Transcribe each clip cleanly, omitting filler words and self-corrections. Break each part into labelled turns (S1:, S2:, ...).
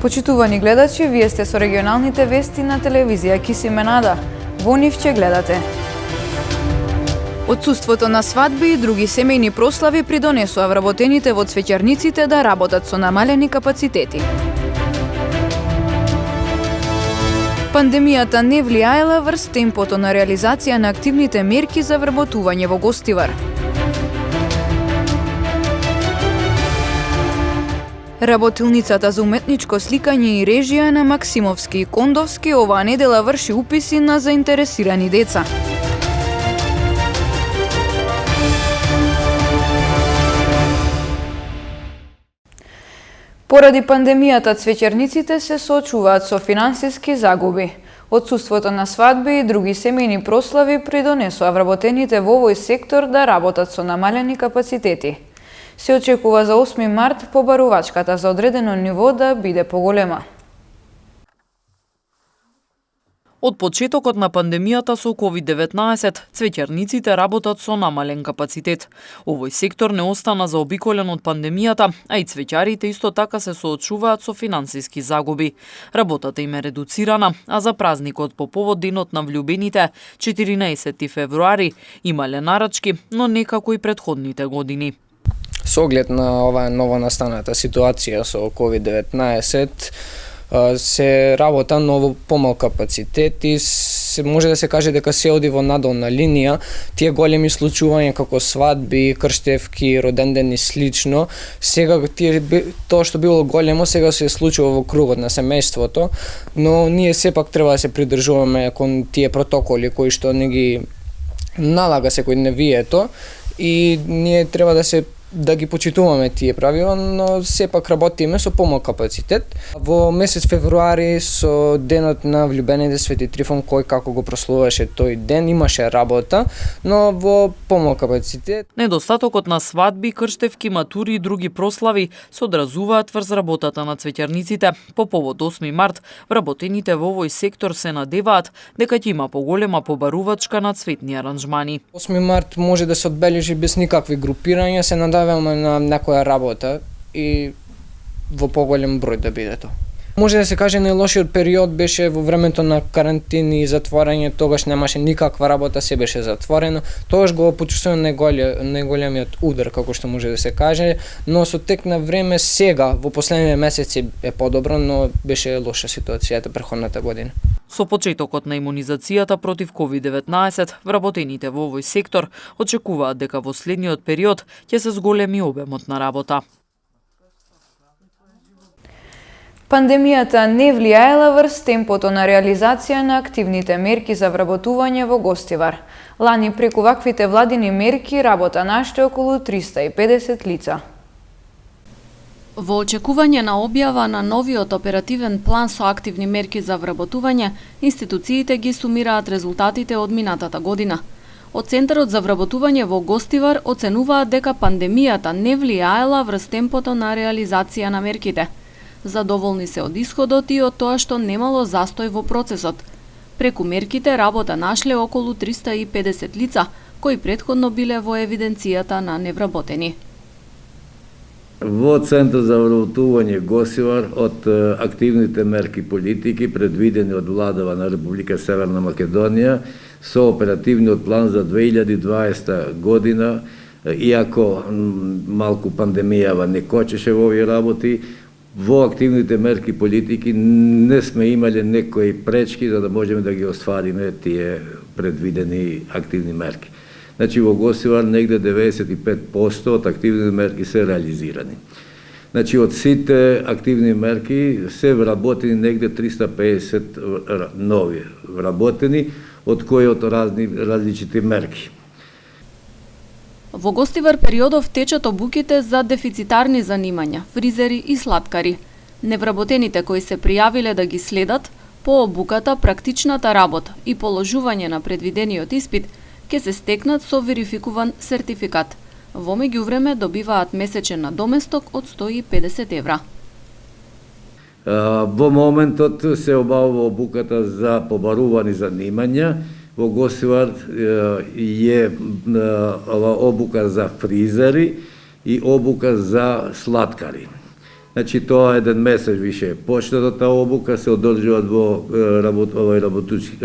S1: Почитувани гледачи, вие сте со регионалните вести на телевизија Кисименада. Во нив ќе гледате. Отсуството на свадби и други семејни прослави придонесува вработените во цвеќарниците да работат со намалени капацитети. Пандемијата не влијаела врз темпото на реализација на активните мерки за вработување во Гостивар. Работилницата за уметничко сликање и режија на Максимовски и Кондовски оваа недела врши уписи на заинтересирани деца. Поради пандемијата цвеќарниците се соочуваат со финансиски загуби. Отсуството на свадби и други семејни прослави придонесува вработените во овој сектор да работат со намалени капацитети. Се очекува за 8 март побарувачката за одредено ниво да биде поголема.
S2: Од почетокот на пандемијата со COVID-19, цвеќарниците работат со намален капацитет. Овој сектор не остана заобиколен од пандемијата, а и цвеќарите исто така се соочуваат со финансиски загуби. Работата им е редуцирана, а за празникот по повод денот на влюбените, 14 февруари, имале нарачки, но не како и претходните години.
S3: Со оглед на оваа новонастаната ситуација со COVID-19, се работа ново помал капацитет и може да се каже дека се оди во надолна линија. Тие големи случувања како свадби, крштевки, роденден и слично, сега тоа што било големо сега се случува во кругот на семејството, но ние сепак треба да се придржуваме кон тие протоколи кои што не ги налага секојдневието и ние треба да ги почитуваме тие правила, но сепак работиме со помал капацитет. Во месец февруари со денот на влюбените Свети Трифон, кој како го прославуваше тој ден, имаше работа, но во помал капацитет.
S2: Недостатокот на свадби, крштевки, матури и други прослави се одразуваат врз работата на цвеќарниците. По повод 8 март, вработените во овој сектор се надеваат дека ќе има поголема побарувачка на цветни аранжмани.
S3: 8 март може да се одбележи без никакви групирања, се надеваме на некоја работа и во поголем број да биде тоа. Може да се каже најлошиот период беше во времето на карантини и затворање, тогаш немаше никаква работа, се беше затворено. Тогаш го почувствуваме најголемиот удар, како што може да се каже, но со тек на време сега во последните месеци е подобро, но беше лоша ситуацијата претходната година.
S2: Со почетокот на имунизацијата против COVID-19, вработените во овој сектор очекуваат дека во следниот период ќе се зголеми обемот на работа.
S1: Пандемијата не влијаела врз темпото на реализација на активните мерки за вработување во Гостивар. Лани преку ваквите владини мерки работа наште околу 350 лица.
S4: Во очекување на објава на новиот оперативен план со активни мерки за вработување, институциите ги сумираат резултатите од минатата година. Од Центарот за вработување во Гостивар оценуваат дека пандемијата не влијаела врз темпото на реализација на мерките. Задоволни се од исходот и од тоа што немало застој во процесот. Преку мерките работа нашле околу 350 лица, кои претходно биле во евиденцијата на невработени.
S5: Во Центар за вработување Гостивар од активните мерки политики предвидени од владава на Република Северна Македонија со оперативниот план за 2020 година, иако малку пандемијава не кочеше во овие работи, во активните мерки политики не сме имале некои пречки за да можеме да ги оствариме тие предвидени активни мерки. Значи во Гостивар негде 95% од активните мерки се реализирани. Значи од сите активни мерки се вработени негде 350 нови вработени, од кои од различити мерки.
S4: Во Гостивар периодов течат обуките за дефицитарни занимања, фризери и сладкари. Невработените кои се пријавиле да ги следат, по обуката, практичната работа и положување на предвидениот испит, ќе се стекнат со верификуван сертификат. Во меѓувреме добиваат месечен надоместок од 150 евра.
S5: Во моментот се обавува обуката за побарувани занимања. Во Гостивар е обука за фризери и обука за сладкари. Значи тоа еден месец више е почната таа обука, се одржуваат во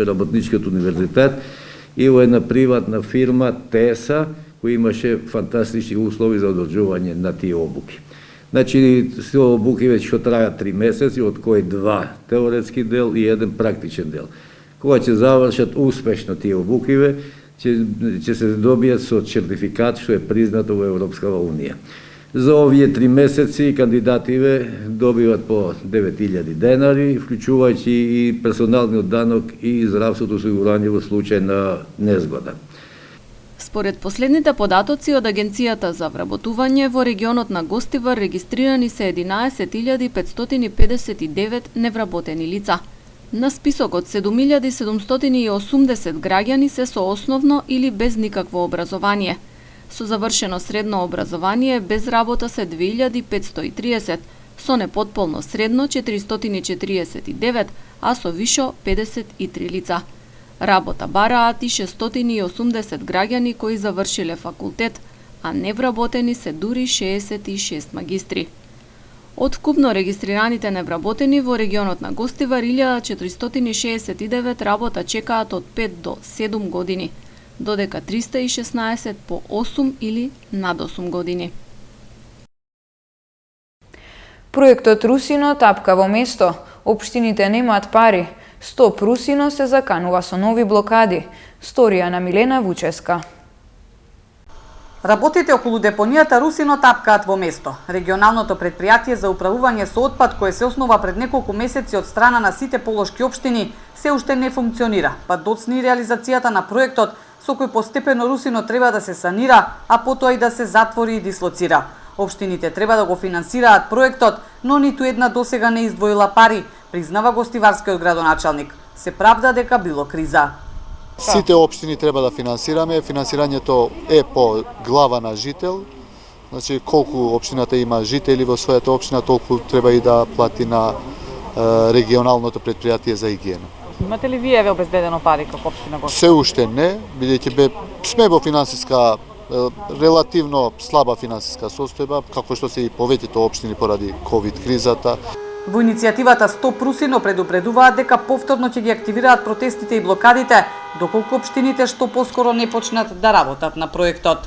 S5: работничкиот универзитет и во една приватна фирма ТЕСА, која имаше фантастични услови за одржување на тие обуки. Значи, се обуки веќе што трајат 3 месеци, од кои 2 теоретски дел и 1 практичен дел. Кога ќе завршат успешно тие обукиве, ќе се добијат со сертификат што е признато во Европската Унија. За овие 3 месеци кандидативе добиват по 9000 денари, вклучувајќи и персоналниот данок и здравството осигурање во случај на незгода.
S4: Според последните податоци од Агенцијата за вработување, во регионот на Гостивар регистрирани се 11.559 невработени лица. На списокот 7780 граѓани се со основно или без никакво образование. Со завршено средно образование без работа се 2530, со непотполно средно 449, а со вишо 53 лица. Работа бараат и 680 граѓани кои завршиле факултет, а невработени се дури 66 магистри. Од вкупно регистрираните невработени во регионот на Гостивар 1469 работа чекаат од 5 до 7 години, додека 316 по 8 или над 8 години.
S1: Проектот Русино тапка во место. Општините немаат пари. 100 Русино се заканува со нови блокади. Сторија на Милена Вуческа.
S6: Работите околу депонијата Русино тапкаат во место. Регионалното претпријатие за управување со отпад, кое се основа пред неколку месеци од страна на сите полошки општини, се уште не функционира, па доцни реализацијата на проектот со кој постепено Русино треба да се санира, а потоа и да се затвори и дислоцира. Општините треба да го финансираат проектот, но ниту една досега не издвоила пари, признава гостиварскиот градоначалник. Се правда дека било криза.
S7: Сите општини треба да финансираме, финансирањето е по глава на жител, значи колку општината има жители во својата општина, толку треба и да плати на регионалното претпријатие за хигиена.
S8: Имате ли вие обезбедено пари како општина Гостивар?
S7: Се уште не, бидејќи сме во финансиска релативно слаба финансиска состојба, како што се и повеќето општини поради ковид кризата.
S6: Во иницијативата 100 Русино предупредуваат дека повторно ќе ги активираат протестите и блокадите, доколку општините што поскоро не почнат да работат на проектот.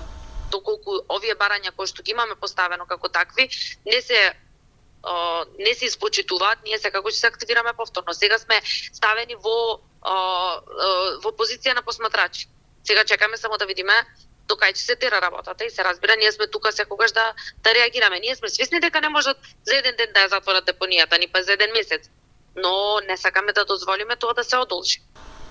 S9: Доколку овие барања кои што ги имаме поставено како такви не се испочитуваат, ние секако ќе се активираме повторно. Сега сме ставени во позиција на посматрачи. Сега чекаме само да видиме до кај ќе се тера работата и се разбира, ние сме тука секогаш да реагираме. Ние сме свесни дека не можат за еден ден да ја затворат депонијата, ни па за еден месец, но не сакаме да дозволиме тоа да се одолжи.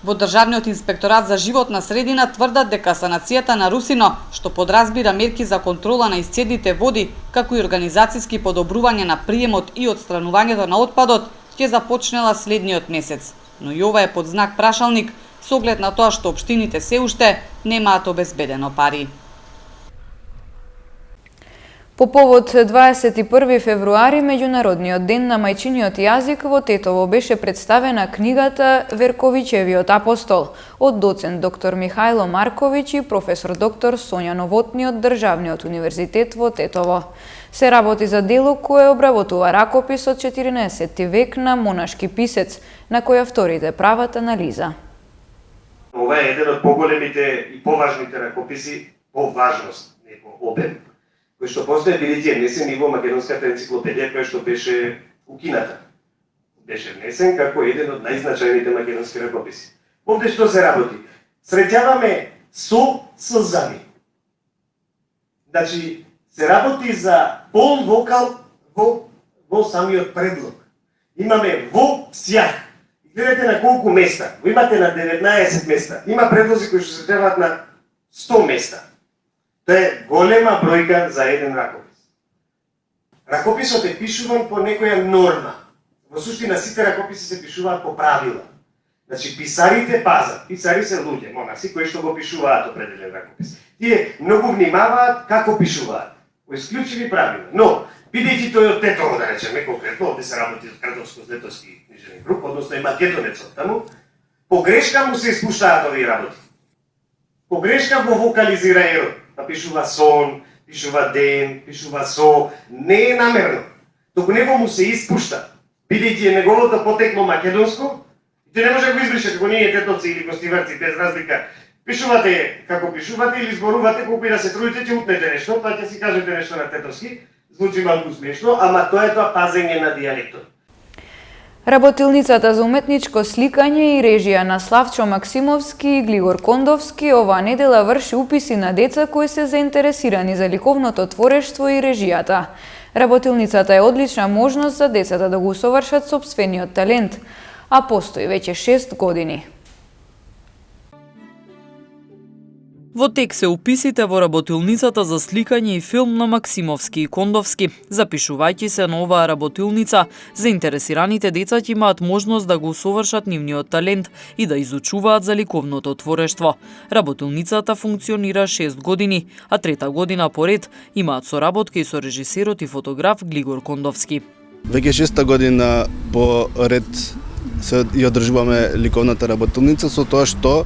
S6: Во Државниот инспекторат за животна средина тврдат дека санацијата на Русино, што подразбира мерки за контрола на исцедните води, како и организацијски подобрување на приемот и отстранувањето на отпадот, ќе започнела следниот месец. Но и ова е под знак прашалник, со оглед на тоа што општините се уште немаат обезбедено пари.
S1: По повод 21 февруари, меѓународниот ден на мајчиниот јазик, во Тетово беше представена книгата Верковичевиот апостол од доцент доктор Михајло Марковиќ и професор доктор Сонја Новотни од Државниот универзитет во Тетово. Се работи за дело кое обработува ракопис од 14 век на монашки писец, на кој авторите прават анализа.
S10: Ова е еден од поголемите и поважните ракописи по важност, не по обем, кој што постои бидејќи внесен и во македонската енциклопедија која што беше укината. Беше внесен како еден од најзначајните македонски ракописи. Овде што се работи? Среќаваме со сълзами. Значи, се работи за пол вокал во самиот предлог. Имаме во сјах. Гледате на колку места. Го имате на 19 места. Има предлози кои што се требаат на 100 места. Тоа е голема бројка за еден ракопис. Ракописот е пишуван по некоја норма. Во суштина сите ракописи се пишуваат по правила. Значи писарите пазат, писари се луѓе, монаси кои што го пишуваат определен ракопис. Тие многу внимаваат како пишуваат, по исклучиви правила. Но бидејќи тој од Тетово, да речеме, конкретно, овде се работи од Кардовско-Злетовски книжевен груп, односно и македонецот таму, погрешка му се испуштаат овие работи. Погрешка го вокализира Ерод, па пишува сон, пишува ден, пишува со, не е намерно. туку него му се испушта, бидејќи е неговото потекло македонско, и ти не може да го избришеш ако ние тетовци или гостиварци, без разлика. Пишувате како пишувате или зборувате, колку и да се трудите, ќе утнете нешто, па ќе си кажете нешто на тетовски, звучи малку смешно, ама тоа е тоа пазење на дијалектот.
S1: Работилницата за уметничко сликање и режија на Славчо Максимовски и Глигор Кондовски оваа недела врши уписи на деца кои се заинтересирани за ликовното творештво и режијата. Работилницата е одлична можност за децата да го усовршат сопствениот талент, а постои веќе 6 години.
S2: Во тек се уписите во работилницата за сликање и филм на Максимовски и Кондовски. Запишувајќи се на оваа работилница, заинтересираните деца ќе имаат можност да го усовршат нивниот талент и да изучуваат за ликовното творештво. Работилницата функционира 6 години, а трета година поред имаат соработка и со режисерот и фотограф Глигор Кондовски.
S11: Веќе 6 година по ред се ја одржуваме ликовната работилница, со тоа што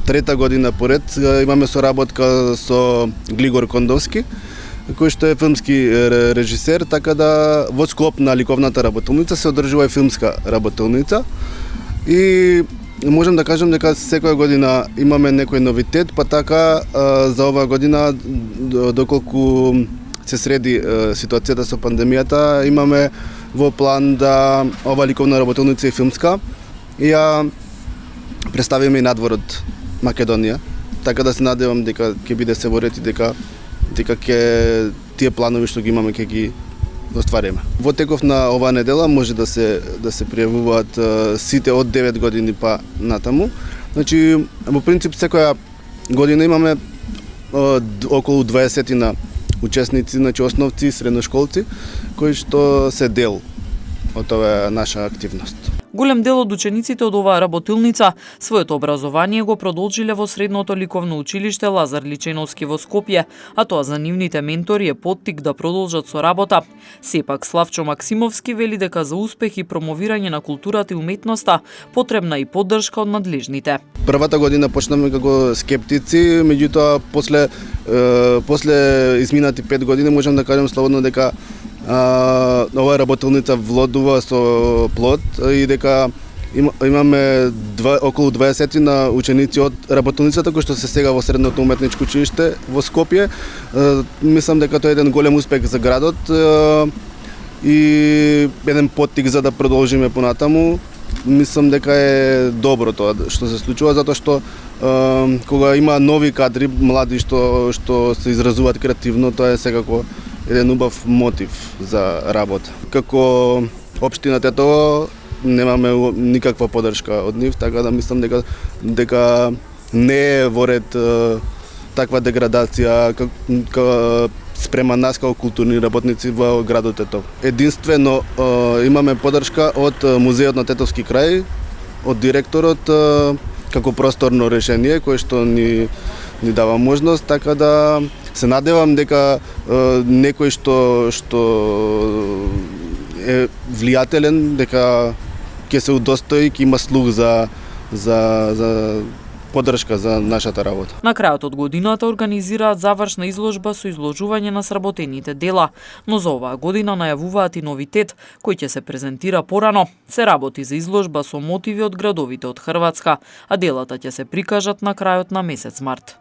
S11: трета година поред имаме соработка со Глигор Кондовски, кој што е филмски режисер, така да во склоп на ликовната работилница се одржува и филмска работилница. И можам да кажам дека секоја година имаме некој новитет, па така за оваа година, доколку се среди ситуацијата со пандемијата, имаме во план да ова ликовна работилница и филмска и ја представиме и надвор од Македонија, така да се надевам дека ќе биде се во ред и дека ќе тие планови што ги имаме ќе ги оствариме. Во теков на оваа недела може да се пријавуваат сите од 9 години па натаму. Значи во принцип секоја година имаме околу 20 учесници, значи основци и средношколци, кои што се дел од оваа наша активност.
S2: Голем дел од учениците од оваа работилница своето образование го продолжиле во средното ликовно училиште Лазар Личеновски во Скопје, а тоа за нивните ментори е поттик да продолжат со работа. Сепак Славчо Максимовски вели дека за успех и промовирање на културата и уметноста потребна и поддршка од надлежните.
S11: Првата година почнаме како скептици, меѓутоа после изминати 5 години можам да кажам слободно дека оваа работилница влодува со плод и дека имаме околу 20 на ученици од работилницата кои што се сега во средното уметничко училиште во Скопје. Мислам дека тоа е еден голем успех за градот и еден поттик за да продолжиме понатаму. Мислам дека е добро тоа што се случува, затоа што кога има нови кадри, млади што се изразуваат креативно, тоа е секако еден убав мотив за работа. Како општина Тетово немаме никаква поддршка од нив, така да мислам дека не е во ред таква деградација спрема нас како културни работници во градот Тетово. Единствено имаме поддршка од Музеот на Тетовски крај, од директорот како просторно решение кое што ни дава можност, така да се надевам дека некој што е влијателен, дека ќе се удостои, ќе има слух за поддршка за нашата работа.
S2: На крајот од годината организираат завршна изложба со изложување на сработените дела, но за оваа година најавуваат и новитет кој ќе се презентира порано. Се работи за изложба со мотиви од градовите од Хрватска, а делата ќе се прикажат на крајот на месец март.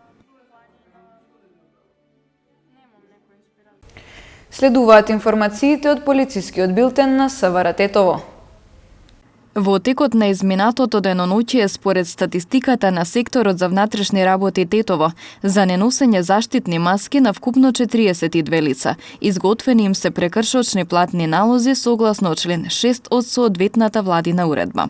S1: Следуваат информациите од полицискиот билтен на СВР Тетово.
S4: Во текот на изминатото деноноќие, според статистиката на секторот за внатрешни работи Тетово, за неносење заштитни маски на вкупно 42 лица, изготвени им се прекршочни платни налози согласно член 6 од соодветната владина уредба.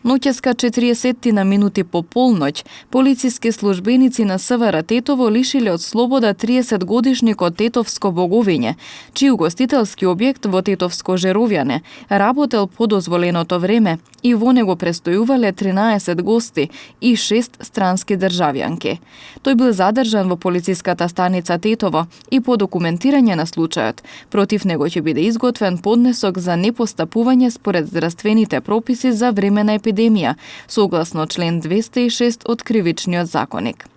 S4: Ноќеска 40 минути по полноќ, полициски службеници на СВР Тетово лишиле од слобода 30-годишникот Тетовско Боговиње, чиј угостителски објект во Тетовско Жеровјане работел по дозволеното време и во него престојувале 13 гости и 6 странски државјанки. Тој бил задржан во полициската станица Тетово и по документирање на случајот, против него ќе биде изготвен поднесок за непостапување според здравствените прописи за време на епидемија, согласно член 206 од Кривичниот законник.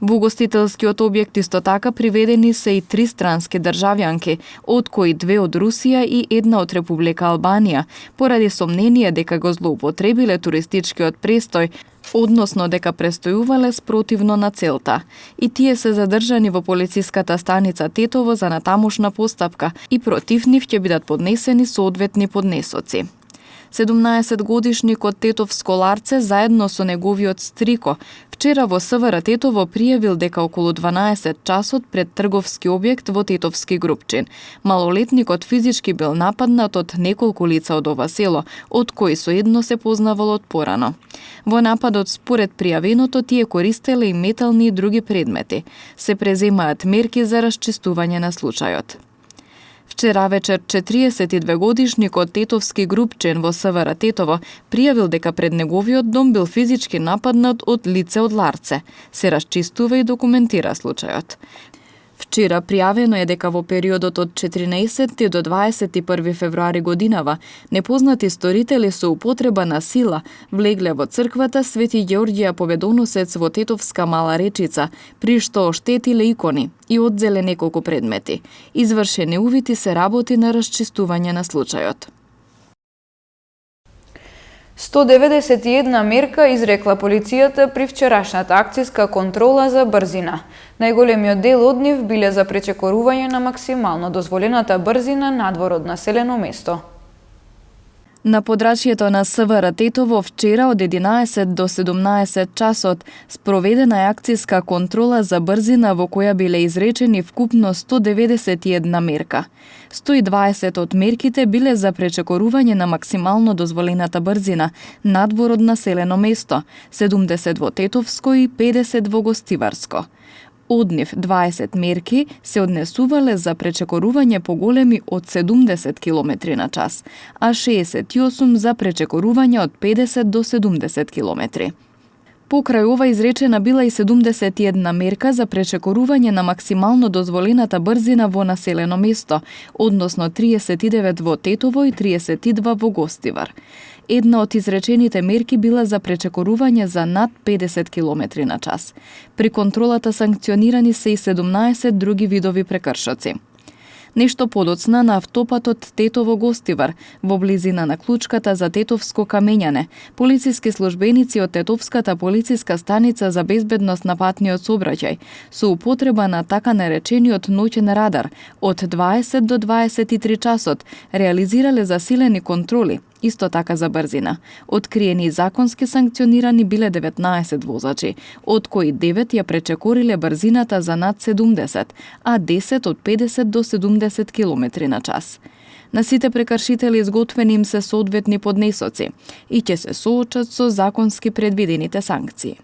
S4: Во угостителскиот објект исто така приведени се и 3 странски државјанки, од кои 2 од Русија и 1 од Република Албанија, поради сомнение дека го злоупотребиле туристичкиот престој, односно дека престојувале спротивно на целта. И тие се задржани во полициската станица Тетово за натамошна постапка и против нив ќе бидат поднесени соодветни поднесоци. 17-годишникот Тетовско Ларце заедно со неговиот стрико вчера во СВР Тетово пријавил дека околу 12 часот пред трговски објект во Тетовски Групчин малолетникот физички бил нападнат од неколку лица од ова село, од кои со едно се познавало од порано. Во нападот според пријавеното тие користеле и метални и други предмети. Се преземаат мерки за расчистување на случајот. Вчера вечер 42-годишникот Тетовски Групчин во СВР Тетово пријавил дека пред неговиот дом бил физички нападнат од лице од Ларце. Се расчистува и документира случајот. Вчера пријавено е дека во периодот од 14 до 21 февруари годинава непознати сторители со употреба на сила влегле во црквата Свети Ѓеорѓија Победоносец во Тетовска Мала Речица, при што оштетиле икони и одзеле неколку предмети. Извршени увити се работи на расчистување на случајот.
S1: 191 мерка изрекла полицијата при вчерашната акцијска контрола за брзина. Најголемиот дел од нив биле за пречекорување на максимално дозволената брзина надвор од населено место.
S4: На подрачјето на СВР Тетово вчера од 11 до 17 часот спроведена е акцијска контрола за брзина во која биле изречени вкупно 191 мерка. 120 од мерките биле за пречекорување на максимално дозволената брзина надвор од населено место, 70 во Тетовско и 50 во Гостиварско. Од нив 20 мерки се однесувале за пречекорување поголеми од 70 км на час, а 68 за пречекорување од 50 до 70 км. Покрај ова изречена била и 71 мерка за пречекорување на максимално дозволената брзина во населено место, односно 39 во Тетово и 32 во Гостивар. Една од изречените мерки била за пречекорување за над 50 км на час. При контролата санкционирани се и 17 други видови прекршоци. Нешто подоцна на автопатот Тетово-Гостивар, во близина на клучката за Тетовско камењане, полициски службеници од Тетовската полициска станица за безбедност на патниот сообраќај, со употреба на така наречениот ноќен радар, од 20 до 23 часот, реализирале засилени контроли, исто така за брзина. Откриени и законски санкционирани биле 19 возачи, од кои 9 ја пречекориле брзината за над 70, а 10 од 50 до 70 км на час. На сите прекршители изготвени им се соодветни поднесоци и ќе се соочат со законски предвидените санкции.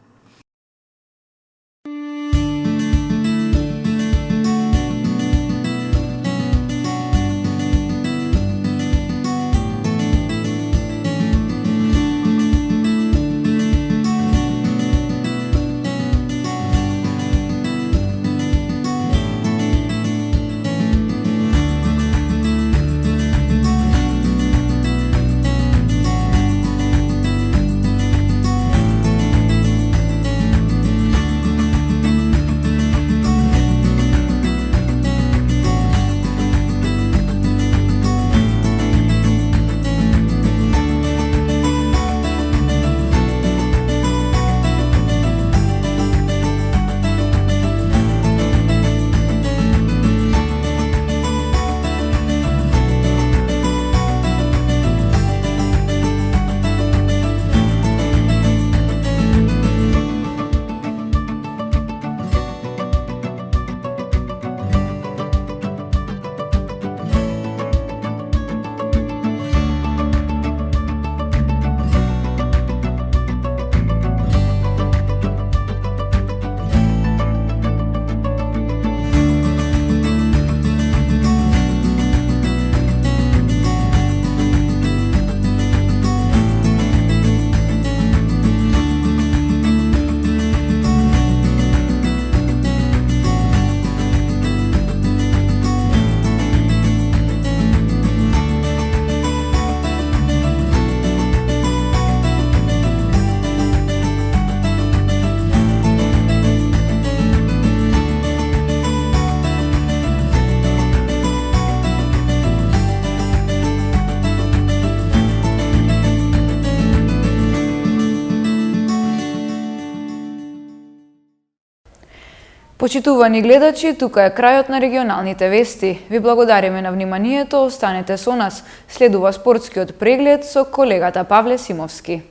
S1: Почитувани гледачи, тука е крајот на регионалните вести. Ви благодариме на вниманието, останете со нас. Следува спортскиот преглед со колегата Павле Симовски.